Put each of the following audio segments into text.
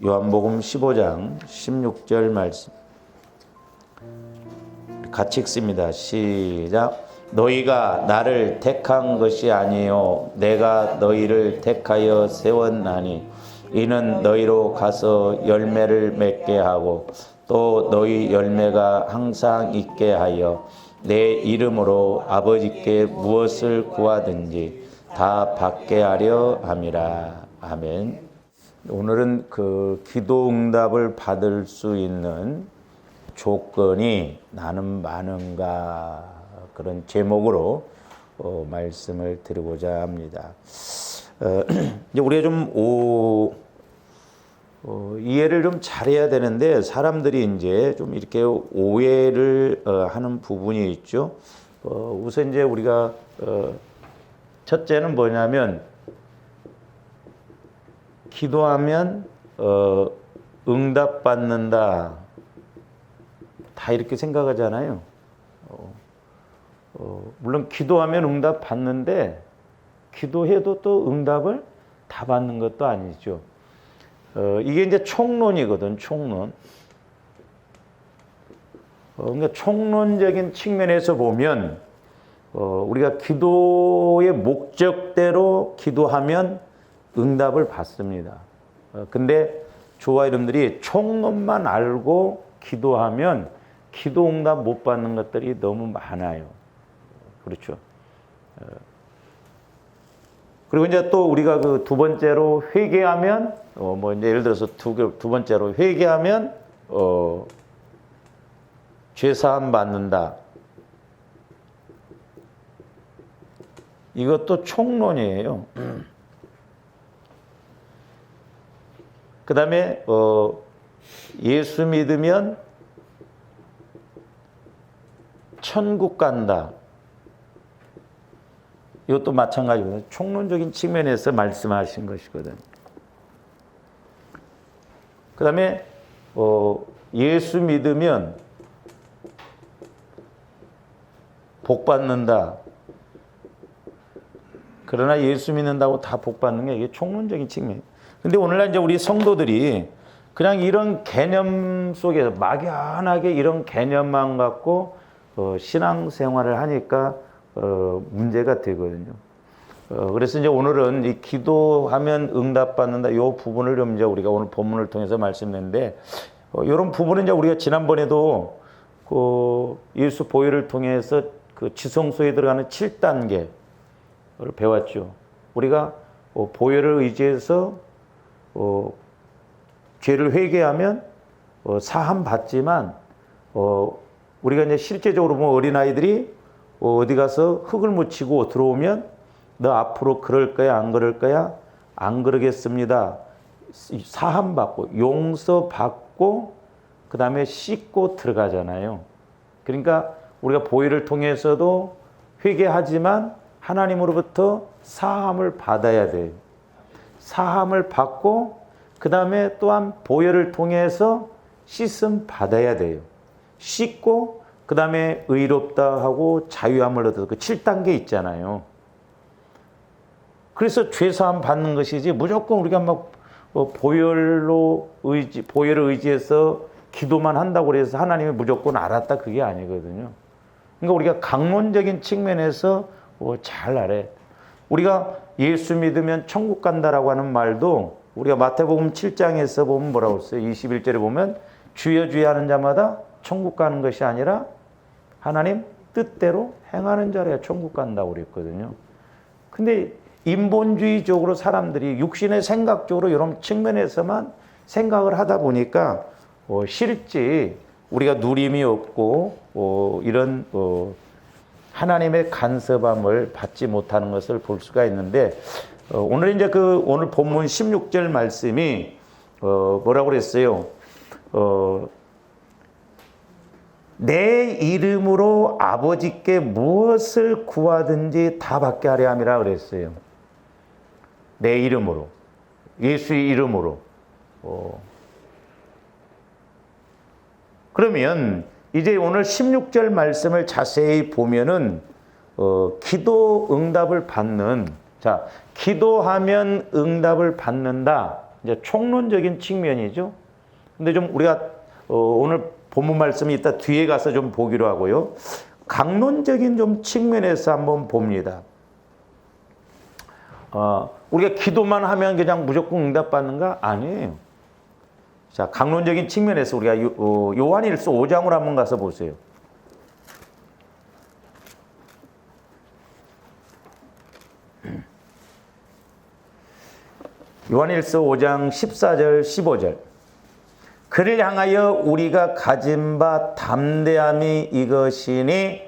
요한복음 15장 16절 말씀 같이 읽습니다. 시작. 너희가 나를 택한 것이 아니요 내가 너희를 택하여 세웠나니 이는 너희로 가서 열매를 맺게 하고 또 너희 열매가 항상 있게 하여 내 이름으로 아버지께 무엇을 구하든지 다 받게 하려 함이라. 아멘. 오늘은 그 기도 응답을 받을 수 있는 조건이 나는 많은가, 그런 제목으로 말씀을 드리고자 합니다. 이제 우리가 좀 이해를 좀 잘해야 되는데 사람들이 이제 좀 이렇게 오해를 하는 부분이 있죠. 우선 이제 우리가 첫째는 뭐냐면 기도하면 응답받는다, 다 이렇게 생각하잖아요. 물론 기도하면 응답받는데 기도해도 또 응답을 다 받는 것도 아니죠. 이게 이제 총론이거든, 총론. 그러니까 총론적인 측면에서 보면 우리가 기도의 목적대로 기도하면 응답을 받습니다. 근데 저와 여러분들이 총론만 알고 기도하면 기도 응답 못 받는 것들이 너무 많아요. 그렇죠. 그리고 이제 또 우리가 그 두 번째로 회개하면 뭐 이제 예를 들어서 두 번째로 회개하면 죄 사함 받는다. 이것도 총론이에요. 그다음에 예수 믿으면 천국 간다. 이것도 마찬가지거든요. 총론적인 측면에서 말씀하신 것이거든. 그 다음에 예수 믿으면 복 받는다. 그러나 예수 믿는다고 다 복 받는 게 이게 총론적인 측면. 근데 오늘날 이제 우리 성도들이 그냥 이런 개념 속에서 막연하게 이런 개념만 갖고 신앙생활을 하니까 문제가 되거든요. 그래서 이제 오늘은 이 기도하면 응답받는다 이 부분을 좀 이제 우리가 오늘 본문을 통해서 말씀했는데 이런 부분은 이제 우리가 지난번에도 그 예수 보혈을 통해서 그 지성소에 들어가는 7단계를 배웠죠. 우리가 보혈을 의지해서 죄를 회개하면 사함 받지만 우리가 이제 실제적으로 보면 어린아이들이 어디 가서 흙을 묻히고 들어오면 너 앞으로 그럴 거야 안 그럴 거야? 안 그러겠습니다. 사함 받고 용서 받고 그 다음에 씻고 들어가잖아요. 그러니까 우리가 보혈을 통해서도 회개하지만 하나님으로부터 사함을 받아야 돼요. 사함을 받고 그 다음에 또한 보혈을 통해서 씻음 받아야 돼요. 씻고 그 다음에 의롭다 하고 자유함을 얻어서 그 7단계 있잖아요. 그래서 죄사함 받는 것이지 무조건 우리가 막 보혈을 의지해서 기도만 한다고 그래서 하나님이 무조건 알았다 그게 아니거든요. 그러니까 우리가 강론적인 측면에서 잘 알아야 돼. 우리가 예수 믿으면 천국 간다라고 하는 말도 우리가 마태복음 7장에서 보면 뭐라고 했어요? 21절에 보면 주여 주여 하는 자마다 천국 가는 것이 아니라 하나님 뜻대로 행하는 자라야 천국 간다고 그랬거든요. 근데 인본주의적으로 사람들이 육신의 생각적으로 이런 측면에서만 생각을 하다 보니까 실제 우리가 누림이 없고 이런 하나님의 간섭함을 받지 못하는 것을 볼 수가 있는데 오늘 이제 오늘 본문 16절 말씀이 뭐라고 그랬어요? 내 이름으로 아버지께 무엇을 구하든지 다 받게 하려 함이라 그랬어요. 내 이름으로, 예수의 이름으로. 그러면 이제 오늘 16절 말씀을 자세히 보면은 기도 응답을 받는, 자, 기도하면 응답을 받는다. 이제 총론적인 측면이죠. 근데 좀 우리가 오늘 본문 말씀이 이따 뒤에 가서 좀 보기로 하고요. 강론적인 좀 측면에서 한번 봅니다. 우리가 기도만 하면 그냥 무조건 응답받는가? 아니에요. 자, 강론적인 측면에서 우리가 요한일서 5장으로 한번 가서 보세요. 요한일서 5장 14절 15절. 그를 향하여 우리가 가진 바 담대함이 이것이니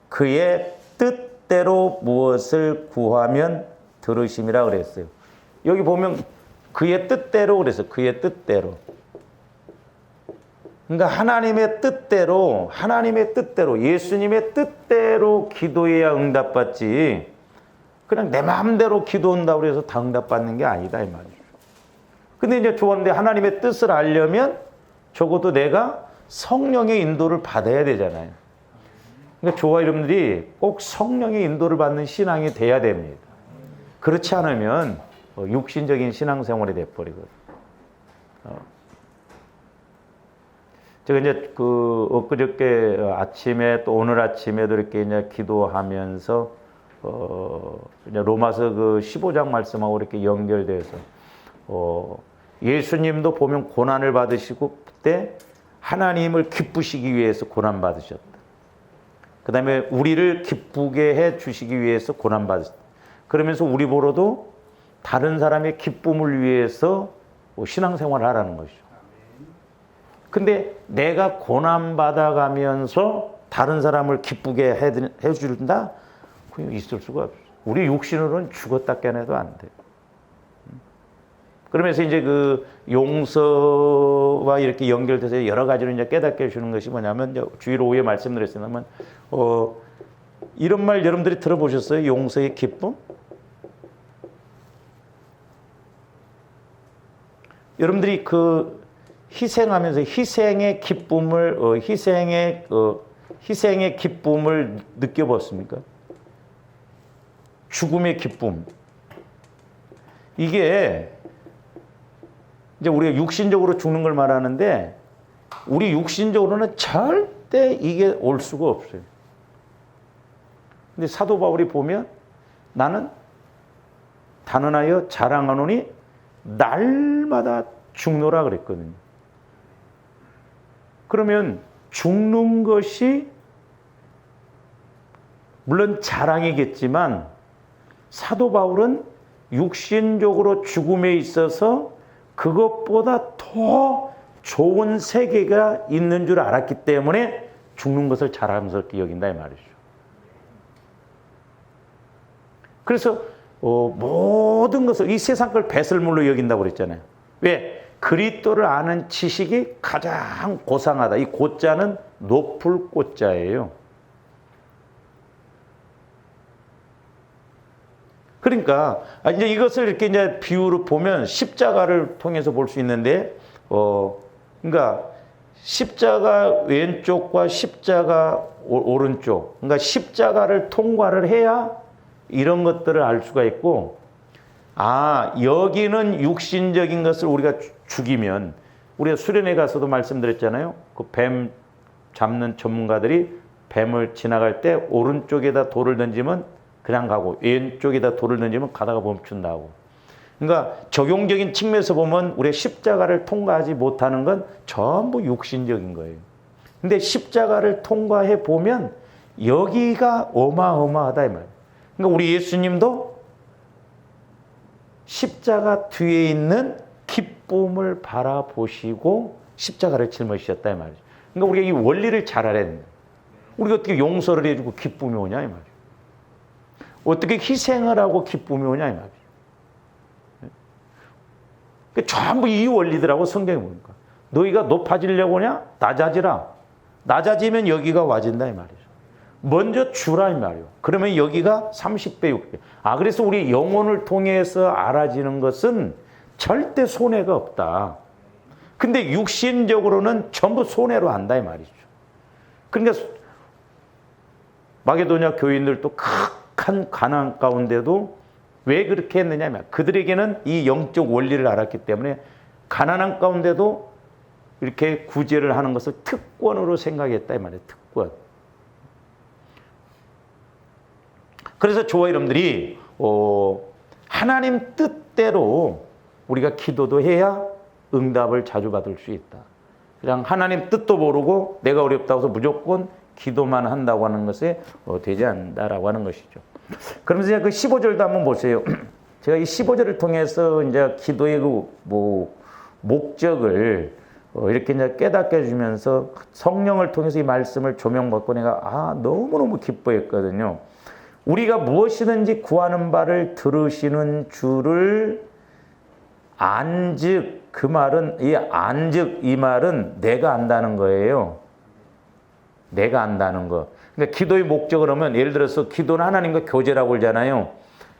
그의 뜻대로 무엇을 구하면 들으심이라 그랬어요. 여기 보면 그의 뜻대로 그랬어요. 그의 뜻대로. 그러니까 하나님의 뜻대로 예수님의 뜻대로 기도해야 응답받지, 그냥 내 마음대로 기도한다고 해서 다 응답받는 게 아니다 이 말이죠. 근데 이제 좋은데 하나님의 뜻을 알려면 적어도 내가 성령의 인도를 받아야 되잖아요. 그러니까 저와 여러분들이 꼭 성령의 인도를 받는 신앙이 돼야 됩니다. 그렇지 않으면 육신적인 신앙생활이 돼버리거든요. 제가 이제 엊그저께 아침에 또 오늘 아침에도 이렇게 이제 기도하면서 이제 로마서 15장 말씀하고 이렇게 연결돼서 예수님도 보면 고난을 받으시고 그때 하나님을 기쁘시기 위해서 고난 받으셨다. 그 다음에 우리를 기쁘게 해 주시기 위해서 고난 받으셨다. 그러면서 우리 보러도 다른 사람의 기쁨을 위해서 신앙생활을 하라는 것이죠. 근데 내가 고난 받아가면서 다른 사람을 기쁘게 해준다? 그게 있을 수가 없어요. 우리 육신으로는 죽었다 깨내도 안 돼요. 그러면서 이제 용서와 이렇게 연결돼서 여러 가지로 이제 깨닫게 해주는 것이 뭐냐면, 이제 주일 오후에 말씀드렸습니다만, 이런 말 여러분들이 들어보셨어요? 용서의 기쁨? 여러분들이 희생하면서 희생의 기쁨을 느껴봤습니까? 죽음의 기쁨. 이게 이제 우리가 육신적으로 죽는 걸 말하는데, 우리 육신적으로는 절대 이게 올 수가 없어요. 근데 사도 바울이 보면 나는 단언하여 자랑하노니 날마다 죽노라 그랬거든요. 그러면 죽는 것이 물론 자랑이겠지만 사도 바울은 육신적으로 죽음에 있어서 그것보다 더 좋은 세계가 있는 줄 알았기 때문에 죽는 것을 자랑스럽게 여긴다 이 말이죠. 그래서 모든 것을 이 세상 걸 배설물로 여긴다고 그랬잖아요. 왜? 그리스도를 아는 지식이 가장 고상하다. 이 고자는 높을 고자예요. 그러니까 이제 이것을 이렇게 이제 비유로 보면 십자가를 통해서 볼 수 있는데, 그러니까 십자가 왼쪽과 십자가 오른쪽, 그러니까 십자가를 통과를 해야 이런 것들을 알 수가 있고, 여기는 육신적인 것을 우리가 죽이면, 우리가 수련회 가서도 말씀드렸잖아요. 그 뱀 잡는 전문가들이 뱀을 지나갈 때 오른쪽에다 돌을 던지면 그냥 가고 왼쪽에다 돌을 던지면 가다가 멈춘다고. 그러니까 적용적인 측면에서 보면 우리가 십자가를 통과하지 못하는 건 전부 육신적인 거예요. 근데 십자가를 통과해 보면 여기가 어마어마하다 이 말이에요. 그러니까 우리 예수님도 십자가 뒤에 있는 기쁨을 바라보시고 십자가를 짊어지셨다 이 말이죠. 그러니까 우리가 이 원리를 잘 알아야 됩니다. 우리가 어떻게 용서를 해주고 기쁨이 오냐 이 말이죠. 어떻게 희생을 하고 기쁨이 오냐 이 말이죠. 그러니까 전부 이 원리들하고 성경이 뭡니까? 너희가 높아지려고 하냐? 낮아지라. 낮아지면 여기가 와진다 이 말이죠. 먼저 주라 이 말이에요. 그러면 여기가 30배, 6배. 그래서 우리 영혼을 통해서 알아지는 것은 절대 손해가 없다. 근데 육신적으로는 전부 손해로 한다 이 말이죠. 그러니까 마게도냐 교인들도 극한 가난 가운데도 왜 그렇게 했느냐면 그들에게는 이 영적 원리를 알았기 때문에 가난한 가운데도 이렇게 구제를 하는 것을 특권으로 생각했다 이 말이에요. 특권. 그래서 저와 여러분들이 하나님 뜻대로 우리가 기도도 해야 응답을 자주 받을 수 있다. 그냥 하나님 뜻도 모르고 내가 어렵다고 해서 무조건 기도만 한다고 하는 것에 되지 않는다라고 하는 것이죠. 그러면서 이제 그 15절도 한번 보세요. 제가 이 15절을 통해서 이제 기도의 목적을 이렇게 이제 깨닫게 해주면서 성령을 통해서 이 말씀을 조명받고 내가 너무너무 기뻐했거든요. 우리가 무엇이든지 구하는 바를 들으시는 줄을 안즉 그 말은 이 말은 내가 안다는 거예요. 내가 안다는 거. 그러니까 기도의 목적을 하면 예를 들어서 기도는 하나님과 교제라고 그러잖아요.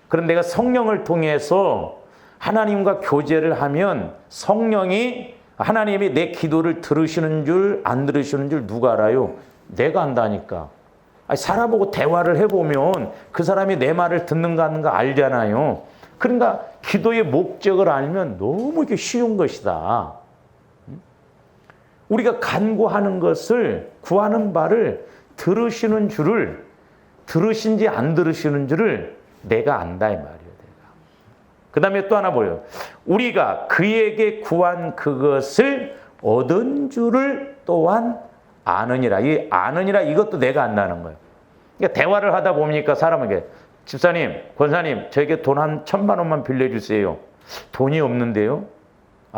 그럼 내가 성령을 통해서 하나님과 교제를 하면 성령이 하나님이 내 기도를 들으시는 줄 안 들으시는 줄 누가 알아요? 내가 안다니까. 사람 보고 대화를 해보면 그 사람이 내 말을 듣는가 하는가 알잖아요. 그러니까 기도의 목적을 알면 너무 이게 쉬운 것이다. 우리가 간구하는 것을 구하는 바를 들으시는 줄을 들으신지 안 들으시는 줄을 내가 안다 이 말이에요. 그 다음에 또 하나 보여요. 우리가 그에게 구한 그것을 얻은 줄을 또한 아느니라. 이 아느니라 이것도 내가 안다는 거예요. 그러니까 대화를 하다 보니까 사람에게 집사님, 권사님 저에게 돈 한 1,000만 원만 빌려주세요. 돈이 없는데요.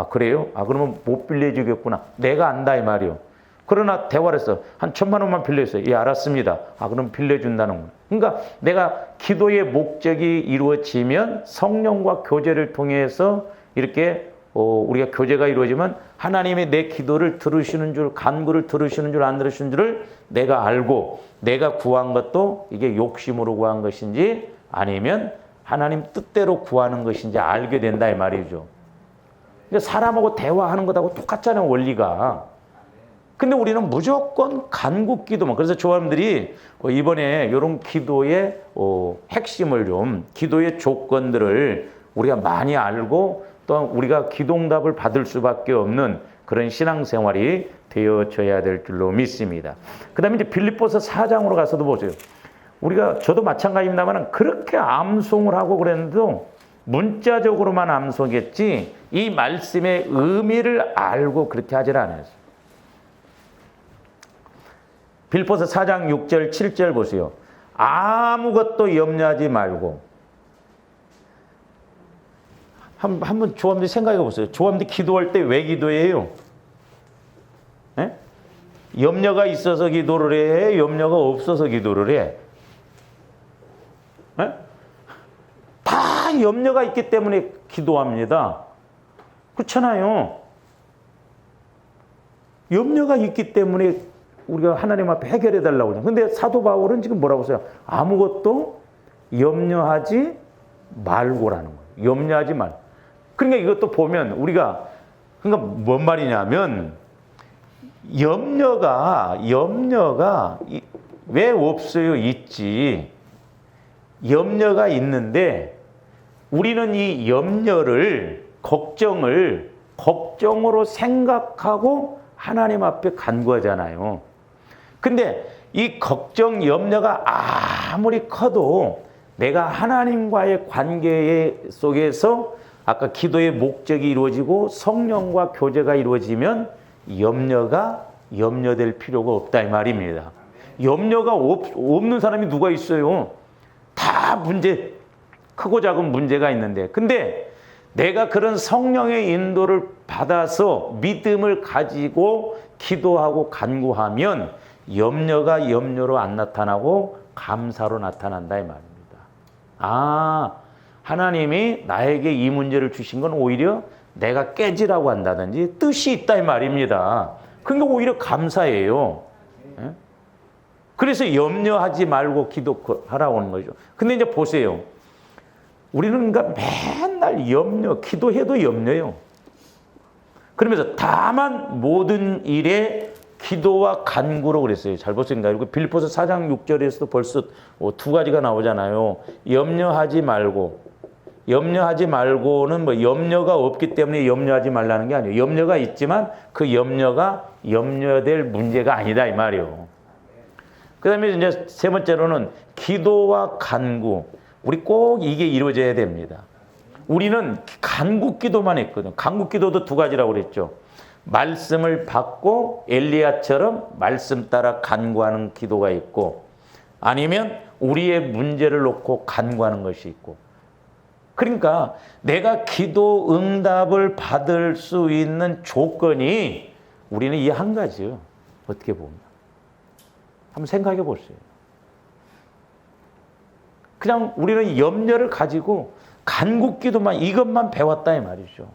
그래요? 그러면 못 빌려주겠구나. 내가 안다 이 말이요. 그러나 대화를 해서 한 1,000만 원만 빌려주세요. 예, 알았습니다. 그럼 빌려준다는 거예요. 그러니까 내가 기도의 목적이 이루어지면 성령과 교제를 통해서 이렇게 우리가 교제가 이루어지면 하나님이 내 기도를 들으시는 줄, 간구를 들으시는 줄 안 들으시는 줄을 내가 알고 내가 구한 것도 이게 욕심으로 구한 것인지 아니면 하나님 뜻대로 구하는 것인지 알게 된다 이 말이죠. 그러니까 사람하고 대화하는 것하고 똑같잖아요, 원리가. 근데 우리는 무조건 간구 기도만. 그래서 조합들이 이번에 이런 기도의 핵심을 좀, 기도의 조건들을 우리가 많이 알고 또 우리가 기도응답을 받을 수밖에 없는 그런 신앙생활이 되어져야 될 줄로 믿습니다. 그 다음에 이제 빌립보서 4장으로 가서도 보세요. 저도 마찬가지입니다만 그렇게 암송을 하고 그랬는데도 문자적으로만 암송했지 이 말씀의 의미를 알고 그렇게 하질 않았어요. 빌립보서 4장 6절 7절 보세요. 아무것도 염려하지 말고. 한번 조합들 생각해 보세요. 조합들 기도할 때 왜 기도해요? 에? 염려가 있어서 기도를 해? 염려가 없어서 기도를 해? 에? 다 염려가 있기 때문에 기도합니다. 그렇잖아요. 염려가 있기 때문에 우리가 하나님 앞에 해결해 달라고 그러죠. 근데 사도 바울은 지금 뭐라고 써요? 아무것도 염려하지 말고라는 거예요. 염려하지 말. 그러니까 이것도 보면 우리가 그러니까 뭔 말이냐면 염려가 왜 없어요? 있지. 염려가 있는데 우리는 이 염려를 걱정으로 생각하고 하나님 앞에 간구하잖아요. 근데 이 걱정, 염려가 아무리 커도 내가 하나님과의 관계 속에서 아까 기도의 목적이 이루어지고 성령과 교제가 이루어지면 염려될 필요가 없다 이 말입니다. 염려가 없는 사람이 누가 있어요? 다 크고 작은 문제가 있는데 근데 내가 그런 성령의 인도를 받아서 믿음을 가지고 기도하고 간구하면 염려가 염려로 안 나타나고 감사로 나타난다 이 말입니다. 하나님이 나에게 이 문제를 주신 건 오히려 내가 깨지라고 한다든지 뜻이 있다 이 말입니다. 그러니까 오히려 감사해요. 그래서 염려하지 말고 기도하라고 하는 거죠. 근데 이제 보세요. 우리는 그러니까 맨날 기도해도 염려요. 그러면서 다만 모든 일에 기도와 간구로 그랬어요. 잘 보십니까? 그리고 빌립보서 4장 6절에서도 벌써 두 가지가 나오잖아요. 염려하지 말고 염려하지 말고는 뭐 염려가 없기 때문에 염려하지 말라는 게 아니에요. 염려가 있지만 그 염려가 염려될 문제가 아니다 이 말이에요. 그다음에 이제 세 번째로는 기도와 간구. 우리 꼭 이게 이루어져야 됩니다. 우리는 간구 기도만 했거든. 간구 기도도 두 가지라고 그랬죠. 말씀을 받고 엘리야처럼 말씀 따라 간구하는 기도가 있고, 아니면 우리의 문제를 놓고 간구하는 것이 있고. 그러니까 내가 기도 응답을 받을 수 있는 조건이 우리는 이 한 가지예요. 어떻게 보면. 한번 생각해 보세요. 그냥 우리는 염려를 가지고 간구 기도만 이것만 배웠다 이 말이죠.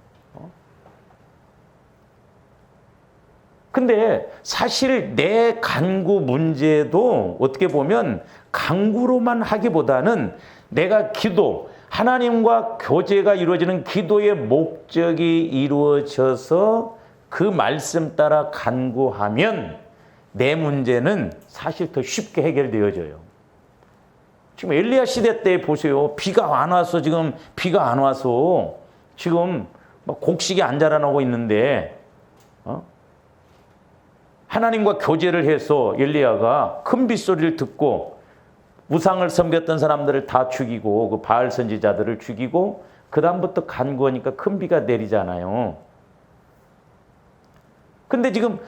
근데 사실 내 간구 문제도 어떻게 보면 간구로만 하기보다는 내가 기도, 하나님과 교제가 이루어지는 기도의 목적이 이루어져서 그 말씀 따라 간구하면 내 문제는 사실 더 쉽게 해결되어져요. 지금 엘리야 시대 때 보세요. 비가 안 와서 지금 비가 안 와서 지금 막 곡식이 안 자라나고 있는데 하나님과 교제를 해서 엘리야가 큰 빗소리를 듣고 우상을 섬겼던 사람들을 다 죽이고 그 바알 선지자들을 죽이고 그 다음부터 간구하니까 큰 비가 내리잖아요. 근데 지금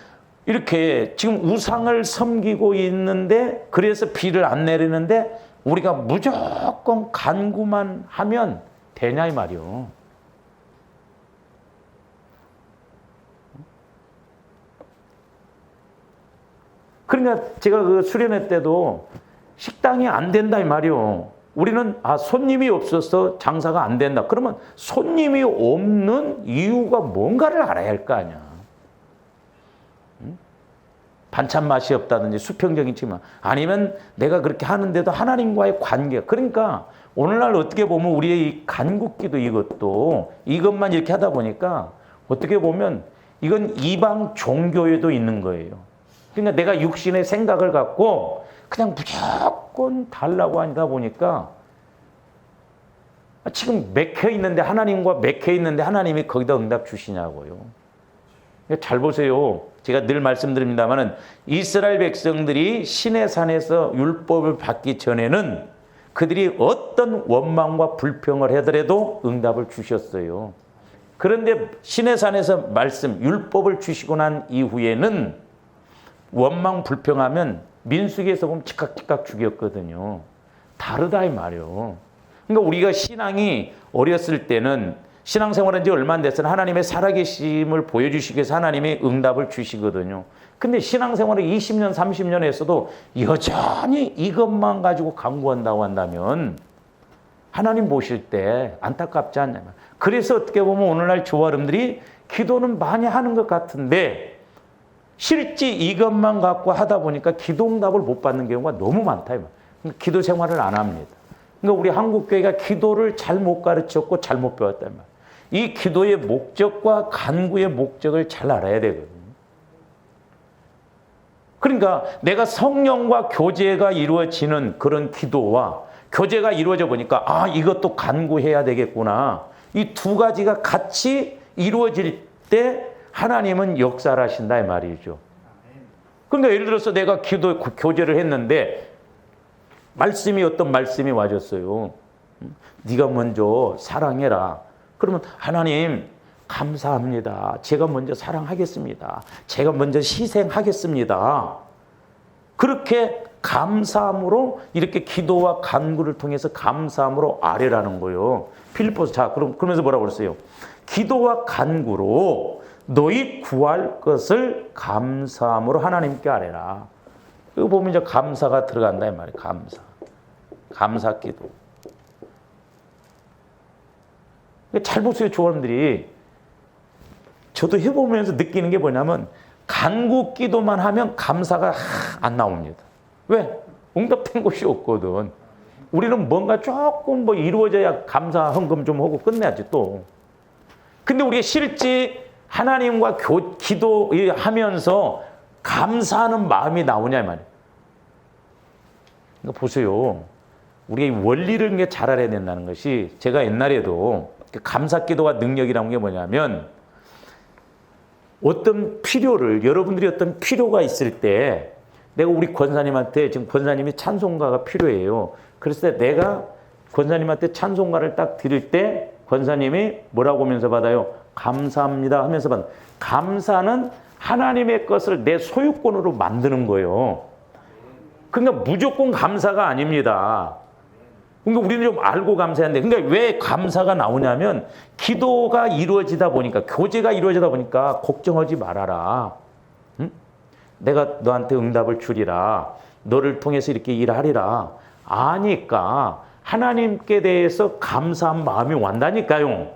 이렇게 지금 우상을 섬기고 있는데 그래서 비를 안 내리는데 우리가 무조건 간구만 하면 되냐 이 말이요. 그러니까 제가 그 수련회 때도 식당이 안 된다 이 말이요. 우리는 손님이 없어서 장사가 안 된다. 그러면 손님이 없는 이유가 뭔가를 알아야 할 거 아니야. 반찬 맛이 없다든지 수평적인 측면 아니면 내가 그렇게 하는데도 하나님과의 관계. 그러니까 오늘날 어떻게 보면 우리의 이 간구기도 이것만 이렇게 하다 보니까 어떻게 보면 이건 이방 종교에도 있는 거예요. 그러니까 내가 육신의 생각을 갖고 그냥 무조건 달라고 하다 보니까 지금 맥혀 있는데 하나님과 맥혀 있는데 하나님이 거기다 응답 주시냐고요. 잘 보세요. 제가 늘 말씀드립니다마는 이스라엘 백성들이 시내 산에서 율법을 받기 전에는 그들이 어떤 원망과 불평을 하더라도 응답을 주셨어요. 그런데 시내 산에서 율법을 주시고 난 이후에는 원망 불평하면 민수기에서 보면 즉각 죽였거든요. 다르다 이 말이에요. 그러니까 우리가 신앙이 어렸을 때는 신앙생활한 지 얼마 안 됐으나 하나님의 살아계심을 보여주시기 위해서 하나님의 응답을 주시거든요. 근데 신앙생활을 20년, 30년 했어도 여전히 이것만 가지고 간구한다고 한다면 하나님 보실 때 안타깝지 않냐. 그래서 어떻게 보면 오늘날 조아름들이 기도는 많이 하는 것 같은데 실제 이것만 갖고 하다 보니까 기도응답을 못 받는 경우가 너무 많다. 그러니까 기도 생활을 안 합니다. 그러니까 우리 한국교회가 기도를 잘못 가르쳤고 잘못 배웠단 말이에요. 이 기도의 목적과 간구의 목적을 잘 알아야 되거든요. 그러니까 내가 성령과 교제가 이루어지는 그런 기도와 교제가 이루어져 보니까 이것도 간구해야 되겠구나. 이 두 가지가 같이 이루어질 때 하나님은 역사를 하신다 이 말이죠. 그러니까 예를 들어서 내가 교제를 했는데 말씀이 어떤 말씀이 와줬어요. 네가 먼저 사랑해라. 그러면 하나님 감사합니다. 제가 먼저 사랑하겠습니다. 제가 먼저 희생하겠습니다. 그렇게 감사함으로 이렇게 기도와 간구를 통해서 감사함으로 아뢰라는 거예요. 필리포스 그러면서 뭐라고 그랬어요? 기도와 간구로 너희 구할 것을 감사함으로 하나님께 아뢰라. 이거 보면 이제 감사가 들어간다 이 말이에요. 감사 기도. 잘 보세요, 조원들이. 저도 해보면서 느끼는 게 뭐냐면 간구 기도만 하면 감사가 안 나옵니다. 왜? 응답된 것이 없거든. 우리는 뭔가 조금 이루어져야 감사 헌금 좀 하고 끝내야지 또. 근데 우리가 실제 하나님과 기도하면서 감사하는 마음이 나오냐 이 말이에요. 그러니까 보세요. 우리가 이 원리를 이게 잘 알아야 된다는 것이, 제가 옛날에도 감사 기도가 능력이라는 게 뭐냐면, 어떤 필요를, 여러분들이 어떤 필요가 있을 때 내가 우리 권사님한테, 지금 권사님이 찬송가가 필요해요. 그랬을 때 내가 권사님한테 찬송가를 딱 드릴 때 권사님이 뭐라고 하면서 받아요? 감사합니다 하면서 받아요. 감사는 하나님의 것을 내 소유권으로 만드는 거예요. 그러니까 무조건 감사가 아닙니다. 그러니까 우리는 좀 알고 감사해야 돼. 그러니까 왜 감사가 나오냐면, 기도가 이루어지다 보니까, 교제가 이루어지다 보니까 걱정하지 말아라. 응? 내가 너한테 응답을 주리라. 너를 통해서 이렇게 일하리라. 아니까 하나님께 대해서 감사한 마음이 완다니까요.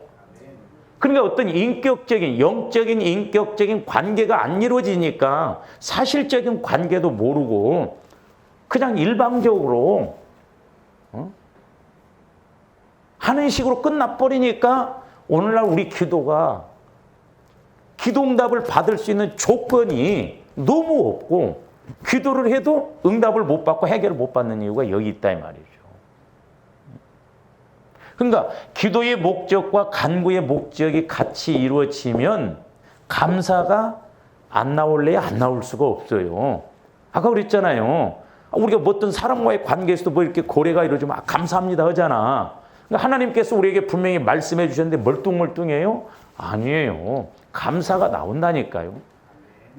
그러니까 어떤 인격적인, 영적인, 인격적인 관계가 안 이루어지니까 사실적인 관계도 모르고 그냥 일방적으로 하는 식으로 끝나버리니까 오늘날 우리 기도가, 기도응답을 받을 수 있는 조건이 너무 없고, 기도를 해도 응답을 못 받고 해결을 못 받는 이유가 여기 있다 이 말이죠. 그러니까 기도의 목적과 간구의 목적이 같이 이루어지면 감사가 안 나올래야 안 나올 수가 없어요. 아까 그랬잖아요. 우리가 뭐 어떤 사람과의 관계에서도 뭐 이렇게 고래가 이루어지면 감사합니다 하잖아. 그러니까 하나님께서 우리에게 분명히 말씀해 주셨는데 멀뚱멀뚱해요? 아니에요. 감사가 나온다니까요.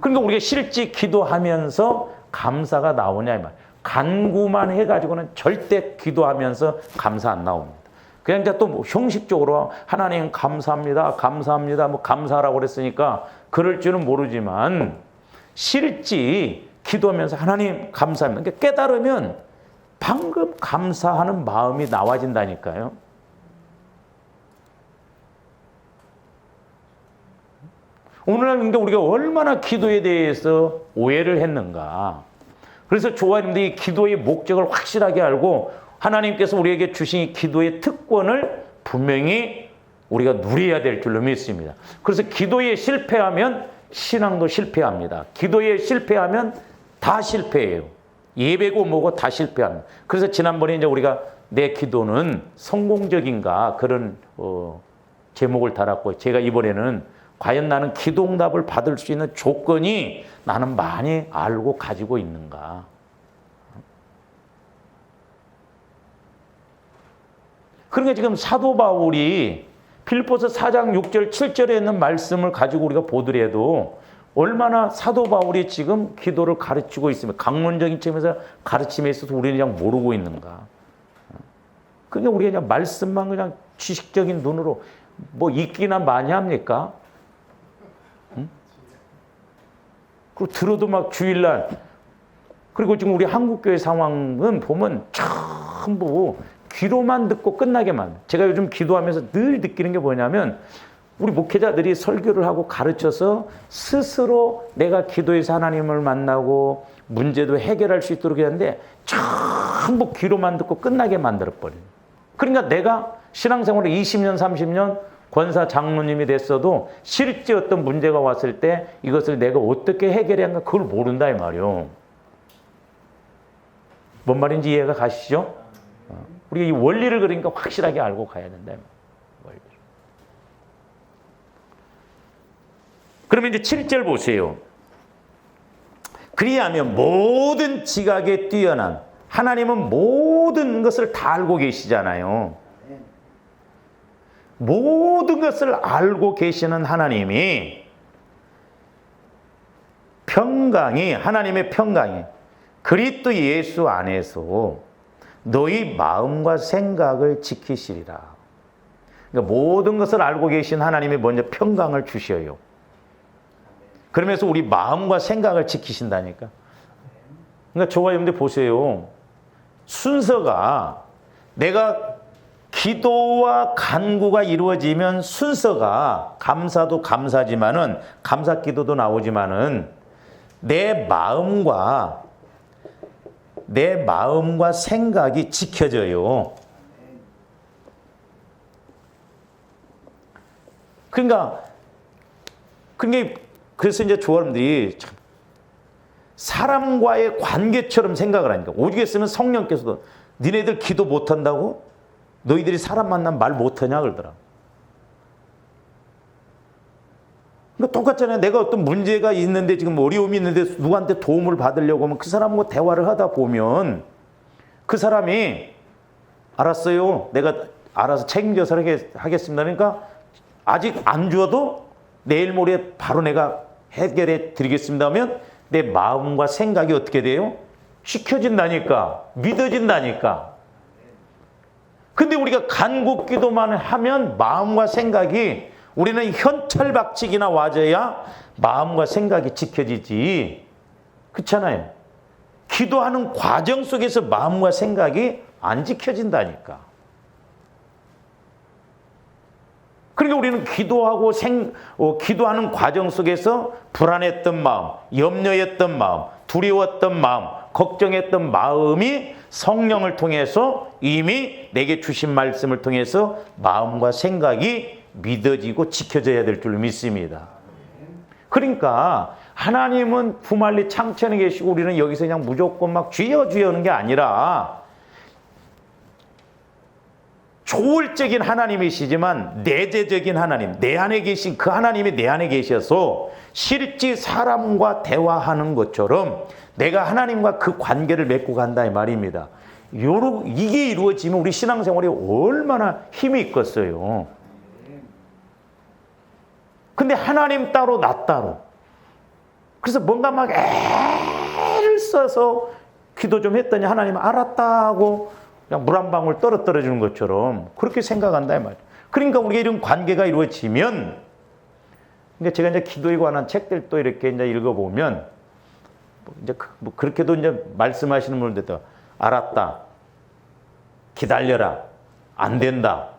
그러니까 우리가 실제 기도하면서 감사가 나오냐 이 말. 간구만 해가지고는 절대 기도하면서 감사 안 나옵니다. 그냥 이제 또 뭐 형식적으로 하나님 감사합니다, 감사합니다, 뭐 감사하라고 그랬으니까 그럴 줄은 모르지만, 실제 기도하면서 하나님 감사합니다. 그러니까 깨달으면 방금 감사하는 마음이 나와진다니까요. 오늘날 근데 우리가 얼마나 기도에 대해서 오해를 했는가. 그래서 조아님들이 기도의 목적을 확실하게 알고 하나님께서 우리에게 주신 이 기도의 특권을 분명히 우리가 누려야 될 줄로 믿습니다. 그래서 기도에 실패하면 신앙도 실패합니다. 기도에 실패하면 다 실패해요. 예배고 뭐고 다 실패합니다. 그래서 지난번에 이제 우리가 내 기도는 성공적인가 그런 제목을 달았고, 제가 이번에는 과연 나는 기도응답을 받을 수 있는 조건이 나는 많이 알고 가지고 있는가. 그러니까 지금 사도 바울이 필리포스 4장 6절 7절에 있는 말씀을 가지고 우리가 보더라도 얼마나 사도 바울이 지금 기도를 가르치고 있으면, 강론적인 측면에서 가르침에 있어서 우리는 그냥 모르고 있는가. 그러니까 우리가 그냥 말씀만 그냥 지식적인 눈으로 뭐 읽기나 많이 합니까? 응? 그리고 들어도 막 주일날, 그리고 지금 우리 한국교회 상황은 보면 전부 귀로만 듣고 끝나게만. 제가 요즘 기도하면서 늘 느끼는 게 뭐냐면, 우리 목회자들이 설교를 하고 가르쳐서 스스로 내가 기도해서 하나님을 만나고 문제도 해결할 수 있도록 하는데 전부 귀로만 듣고 끝나게 만들어버려요. 그러니까 내가 신앙생활을 20년, 30년 권사 장로님이 됐어도 실제 어떤 문제가 왔을 때 이것을 내가 어떻게 해결해야 하는가 그걸 모른다 이 말이에요. 뭔 말인지 이해가 가시죠? 우리가 이 원리를 그러니까 확실하게 알고 가야 된다. 원리. 그러면 이제 7절 보세요. 그리하면 모든 지각에 뛰어난 하나님은 모든 것을 다 알고 계시잖아요. 모든 것을 알고 계시는 하나님이 평강이, 하나님의 평강이 그리스도 예수 안에서 너희 마음과 생각을 지키시리라. 그러니까 모든 것을 알고 계신 하나님이 먼저 평강을 주셔요. 그러면서 우리 마음과 생각을 지키신다니까. 그러니까 저와 여러분들 보세요. 순서가, 내가 기도와 간구가 이루어지면 순서가, 감사도 감사지만은, 감사 기도도 나오지만은 내 마음과 생각이 지켜져요. 그러니까 그래서 이제 조아람들이 사람과의 관계처럼 생각을 하니까, 오죽 했으면 성령께서도 니네들 기도 못한다고? 너희들이 사람 만나면 말 못하냐 그러더라. 그러니까 똑같잖아요. 내가 어떤 문제가 있는데 지금 어려움이 있는데 누구한테 도움을 받으려고 하면 그 사람하고 대화를 하다 보면 그 사람이 알았어요. 내가 알아서 책임져서 하겠습니다. 그러니까 아직 안 줘도 내일 모레 바로 내가 해결해 드리겠습니다 하면 내 마음과 생각이 어떻게 돼요? 지켜진다니까. 믿어진다니까. 근데 우리가 간구 기도만 하면 마음과 생각이 우리는 현찰박치기나 와줘야 마음과 생각이 지켜지지. 그렇잖아요. 기도하는 과정 속에서 마음과 생각이 안 지켜진다니까. 그러니까 우리는 기도하고 기도하는 과정 속에서 불안했던 마음, 염려했던 마음, 두려웠던 마음, 걱정했던 마음이 성령을 통해서 이미 내게 주신 말씀을 통해서 마음과 생각이 믿어지고 지켜져야 될 줄 믿습니다. 그러니까 하나님은 구말리 창천에 계시고 우리는 여기서 그냥 무조건 막 주여 주여 하는 게 아니라 초월적인 하나님이시지만 내재적인 하나님, 내 안에 계신 그 하나님이 내 안에 계셔서 실제 사람과 대화하는 것처럼 내가 하나님과 그 관계를 맺고 간다 이 말입니다. 이게 이루어지면 우리 신앙생활이 얼마나 힘이 있겠어요. 근데 하나님 따로 나 따로. 그래서 뭔가 막 애를 써서 기도 좀 했더니 하나님 알았다 하고 그냥 물 한 방울 떨어뜨려 주는 것처럼 그렇게 생각한다 이 말이에요. 그러니까 우리가 이런 관계가 이루어지면, 그러니까 제가 이제 기도에 관한 책들도 이렇게 이제 읽어보면 이제 그렇게도 이제 말씀하시는 분들도 알았다, 기다려라, 안 된다,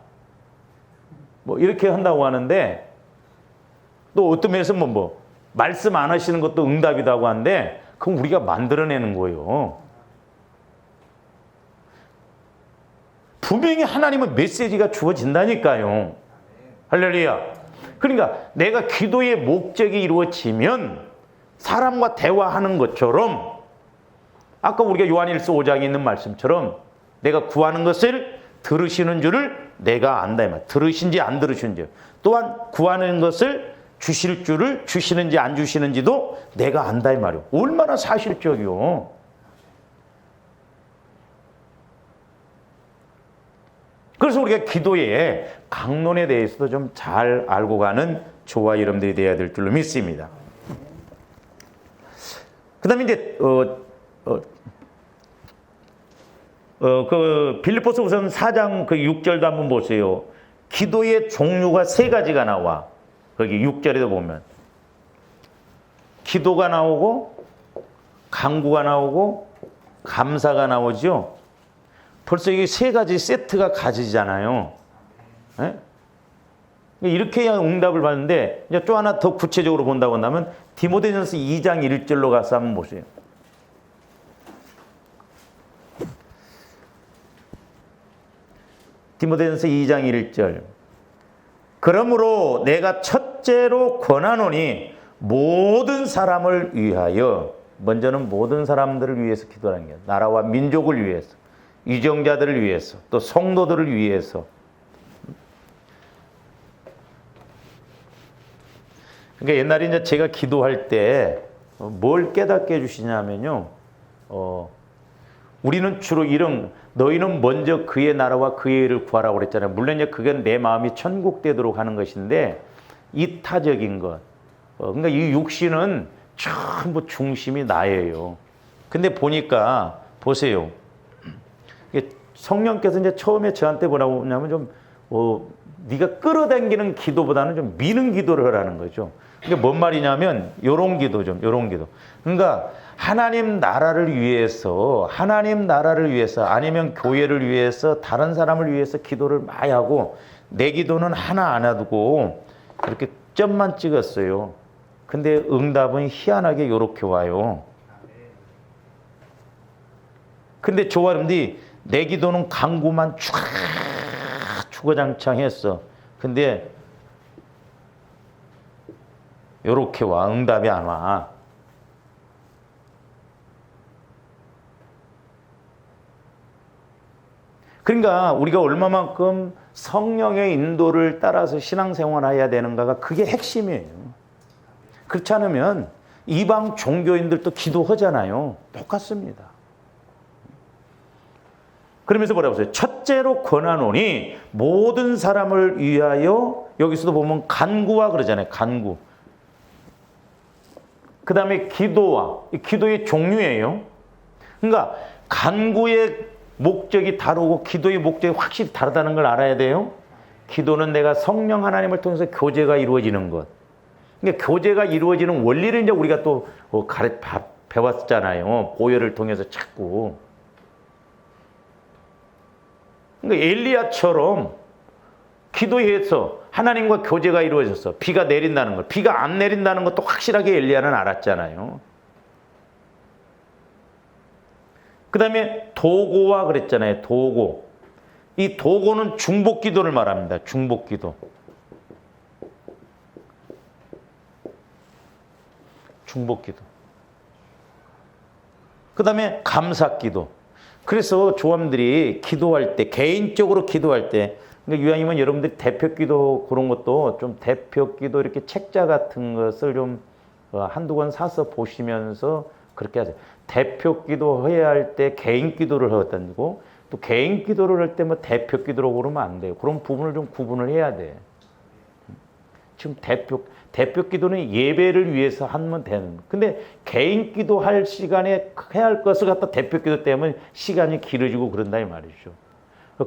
뭐 이렇게 한다고 하는데 또 어떤 면에서 말씀 안 하시는 것도 응답이라고 하는데 그건 우리가 만들어내는 거예요. 분명히 하나님은 메시지가 주어진다니까요. 할렐루야. 그러니까 내가 기도의 목적이 이루어지면 사람과 대화하는 것처럼 아까 우리가 요한일서 5장에 있는 말씀처럼 내가 구하는 것을 들으시는 줄을 내가 안다 이 말. 들으신지 안 들으신지, 또한 구하는 것을 주실 줄을 주시는지 안 주시는지도 내가 안다 이 말이에요. 얼마나 사실적이요. 그래서 우리가 기도의 강론에 대해서도 좀 잘 알고 가는 저와 여러분들이 되어야 될 줄로 믿습니다. 그 다음에 이제 그 빌립보서 우선 4장 그 6절도 한번 보세요. 기도의 종류가 3가지가 나와. 거기 6절에도 보면 기도가 나오고 간구가 나오고 감사가 나오죠. 벌써 이게 3가지 세트가 가지잖아요. 네? 이렇게 해야 응답을 받는데, 이제 또 하나 더 구체적으로 본다고 한다면 디모데전서 2장 1절로 가서 한번 보세요. 디모데전서 2장 1절. 그러므로 내가 첫째로 권하노니 모든 사람을 위하여, 먼저는 모든 사람들을 위해서 기도하는 게, 나라와 민족을 위해서, 유정자들을 위해서, 또 성도들을 위해서. 그러니까 옛날에 이제 제가 기도할 때 뭘 깨닫게 해주시냐면요, 우리는 주로 너희는 먼저 그의 나라와 그의 일을 구하라고 그랬잖아요. 물론 이제 그건 내 마음이 천국 되도록 하는 것인데 이타적인 것, 그러니까 이 육신은 전부 중심이 나예요. 근데 보니까 보세요. 성령께서 이제 처음에 저한테 뭐라고 하냐면 좀 네가 끌어당기는 기도보다는 좀 미는 기도를 하라는 거죠. 이게 뭔 말이냐면 요런 기도 요런 기도. 그러니까 하나님 나라를 위해서 아니면 교회를 위해서 다른 사람을 위해서 기도를 많이 하고 내 기도는 하나 안 놔두고 이렇게 점만 찍었어요. 근데 응답은 희한하게 요렇게 와요. 근데 저와 여러분들이 내 기도는 간구만 쫙 주거장창했어. 근데 요렇게 와. 응답이 안 와. 그러니까 우리가 얼마만큼 성령의 인도를 따라서 신앙생활해야 되는가가 그게 핵심이에요. 그렇지 않으면 이방 종교인들도 기도하잖아요. 똑같습니다. 그러면서 뭐라고 했어요? 첫째로 권하노니 모든 사람을 위하여, 여기서도 보면 간구와 그러잖아요. 간구. 그 다음에 기도와, 기도의 종류예요. 그러니까 간구의 목적이 다르고 기도의 목적이 확실히 다르다는 걸 알아야 돼요. 기도는 내가 성령 하나님을 통해서 교제가 이루어지는 것. 그러니까 교제가 이루어지는 원리를 이제 우리가 또 배웠잖아요. 보혈을 통해서 자꾸. 그러니까 엘리야처럼 기도해서 하나님과 교제가 이루어져서 비가 내린다는 것, 비가 안 내린다는 것도 확실하게 엘리야는 알았잖아요. 그 다음에 도고와 그랬잖아요. 도고. 이 도고는 중복 기도를 말합니다. 중복 기도. 중복 기도. 그 다음에 감사 기도. 그래서 조함들이 기도할 때, 개인적으로 기도할 때, 그러니까 유아님은 여러분들이 대표 기도 그런 것도 좀 대표 기도 이렇게 책자 같은 것을 좀 한두 권 사서 보시면서 그렇게 하세요. 대표 기도 해야 할 때 개인 기도를 하다니고 또 개인 기도를 할 때 뭐 대표 기도로 그러면 안 돼요. 그런 부분을 좀 구분을 해야 돼. 지금 대표 기도는 예배를 위해서 하면 되는. 근데 개인 기도할 시간에 해야 할 것을 갖다 대표 기도 때문에 시간이 길어지고 그런다 이 말이죠.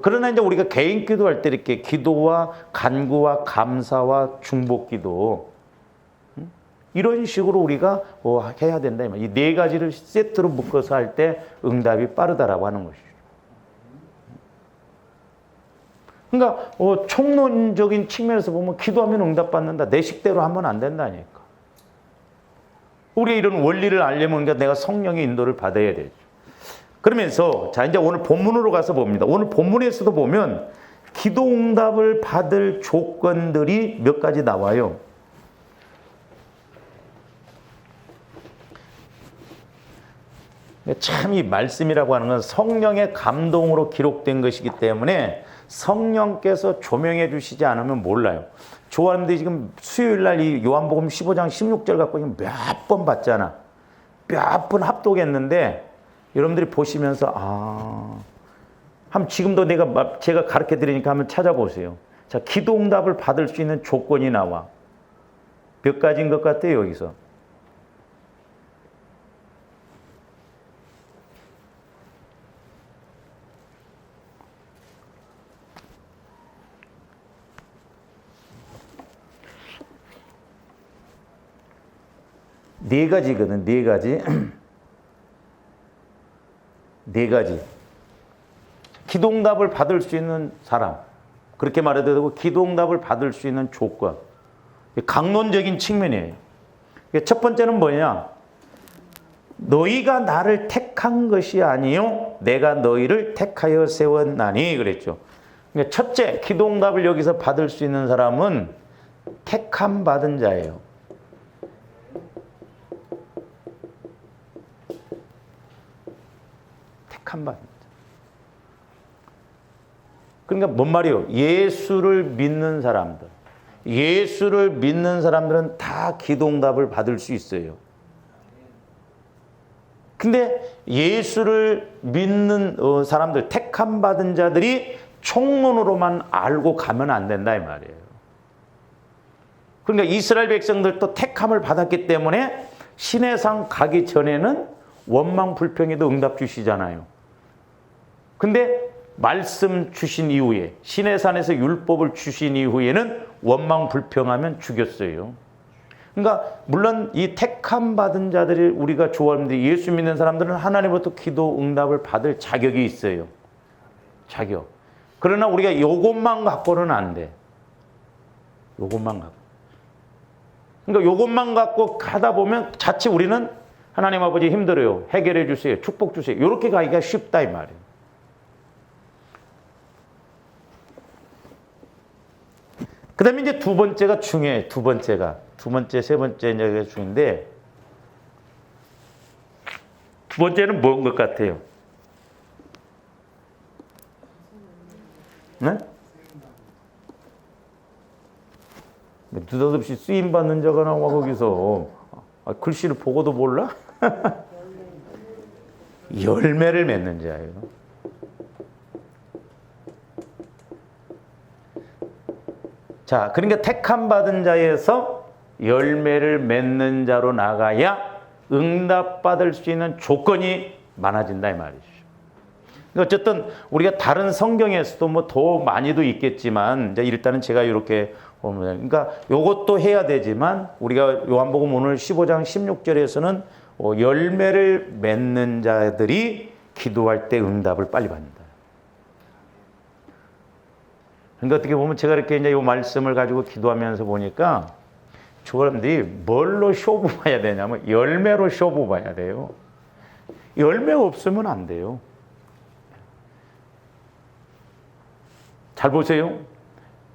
그러나 이제 우리가 개인 기도할 때 이렇게 기도와 간구와 감사와 중복 기도 이런 식으로 우리가 해야 된다 이 말이에요. 이 네 가지를 세트로 묶어서 할 때 응답이 빠르다라고 하는 것이죠. 그러니까 총론적인 측면에서 보면 기도하면 응답받는다. 내 식대로 하면 안 된다니까. 우리 이런 원리를 알려면 내가 성령의 인도를 받아야 되죠. 그러면서 자 이제 오늘 본문으로 가서 봅니다. 오늘 본문에서도 보면 기도 응답을 받을 조건들이 몇 가지 나와요. 참 이 말씀이라고 하는 건 성령의 감동으로 기록된 것이기 때문에 성령께서 조명해 주시지 않으면 몰라요. 조아님들이 지금 수요일 날 이 요한복음 15장 16절 갖고 몇 번 봤잖아. 몇 번 합독했는데 여러분들이 보시면서 한번 지금도 제가 가르쳐 드리니까 한번 찾아보세요. 자, 기도 응답을 받을 수 있는 조건이 나와. 몇 가지인 것 같아요, 여기서. 네 가지거든, 네 가지. 네 가지. 기도응답을 받을 수 있는 사람. 그렇게 말해도 되고, 기도응답을 받을 수 있는 조건. 강론적인 측면이에요. 첫 번째는 뭐냐? 너희가 나를 택한 것이 아니요 내가 너희를 택하여 세웠나니 그랬죠. 그러니까 첫째, 기도응답을 여기서 받을 수 있는 사람은 택함 받은 자예요. 택함 받은 자. 그러니까 뭔 말이에요? 예수를 믿는 사람들. 예수를 믿는 사람들은 다 기도응답을 받을 수 있어요. 근데 예수를 믿는 사람들, 택함 받은 자들이 총론으로만 알고 가면 안 된다 이 말이에요. 그러니까 이스라엘 백성들도 택함을 받았기 때문에 신의 상 가기 전에는 원망 불평에도 응답 주시잖아요. 근데 말씀 주신 이후에 신의 산에서 율법을 주신 이후에는 원망 불평하면 죽였어요. 그러니까 물론 이 택함 받은 자들이 우리가 좋아하는데 예수 믿는 사람들은 하나님으로부터 기도 응답을 받을 자격이 있어요. 자격. 그러나 우리가 이것만 갖고는 안 돼. 이것만 갖고. 그러니까 이것만 갖고 가다 보면 자칫 우리는 하나님 아버지 힘들어요. 해결해 주세요. 축복 주세요. 이렇게 가기가 쉽다 이 말이에요. 그 다음에 이제 두 번째가 중요해요. 두 번째, 세 번째 이제 중요한데 두 번째는 뭔 것 같아요? 네? 느닷없이 쓰임받는 자가 나와 거기서. 글씨를 보고도 몰라? 열매를 맺는 자예요. 자, 그러니까 택함 받은 자에서 열매를 맺는 자로 나가야 응답받을 수 있는 조건이 많아진다 이 말이죠. 어쨌든 우리가 다른 성경에서도 뭐 더 많이도 있겠지만 이제 일단은 제가 이렇게 보면 그러니까 이것도 해야 되지만 우리가 요한복음 오늘 15장 16절에서는 열매를 맺는 자들이 기도할 때 응답을 빨리 받는다. 그러니까 어떻게 보면 제가 이렇게 이제 이 말씀을 가지고 기도하면서 보니까 사람들이 뭘로 쇼부 봐야 되냐면 열매로 쇼부 봐야 돼요. 열매가 없으면 안 돼요. 잘 보세요.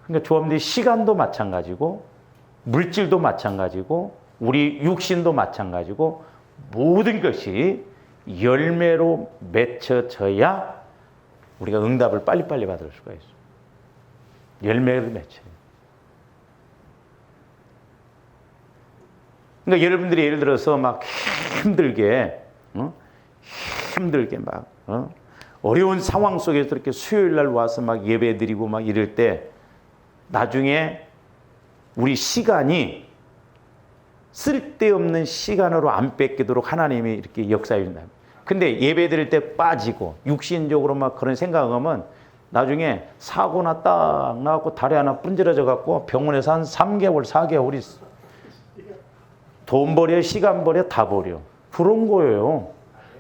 그러니까 조합들이 시간도 마찬가지고 물질도 마찬가지고 우리 육신도 마찬가지고 모든 것이 열매로 맺혀져야 우리가 응답을 빨리빨리 받을 수가 있어요. 열매를 맺혀요. 그러니까 여러분들이 예를 들어서 막 힘들게 막 어려운 상황 속에서 이렇게 수요일 날 와서 막 예배 드리고 막 이럴 때 나중에 우리 시간이 쓸데없는 시간으로 안 뺏기도록 하나님이 이렇게 역사해 준다. 근데 예배 드릴 때 빠지고 육신적으로 막 그런 생각하면 나중에 사고나 딱 나갖고 다리 하나 분질러져 갖고 병원에서 한 3개월, 4개월 있어. 돈 버려, 시간 버려, 다 버려. 그런 거예요.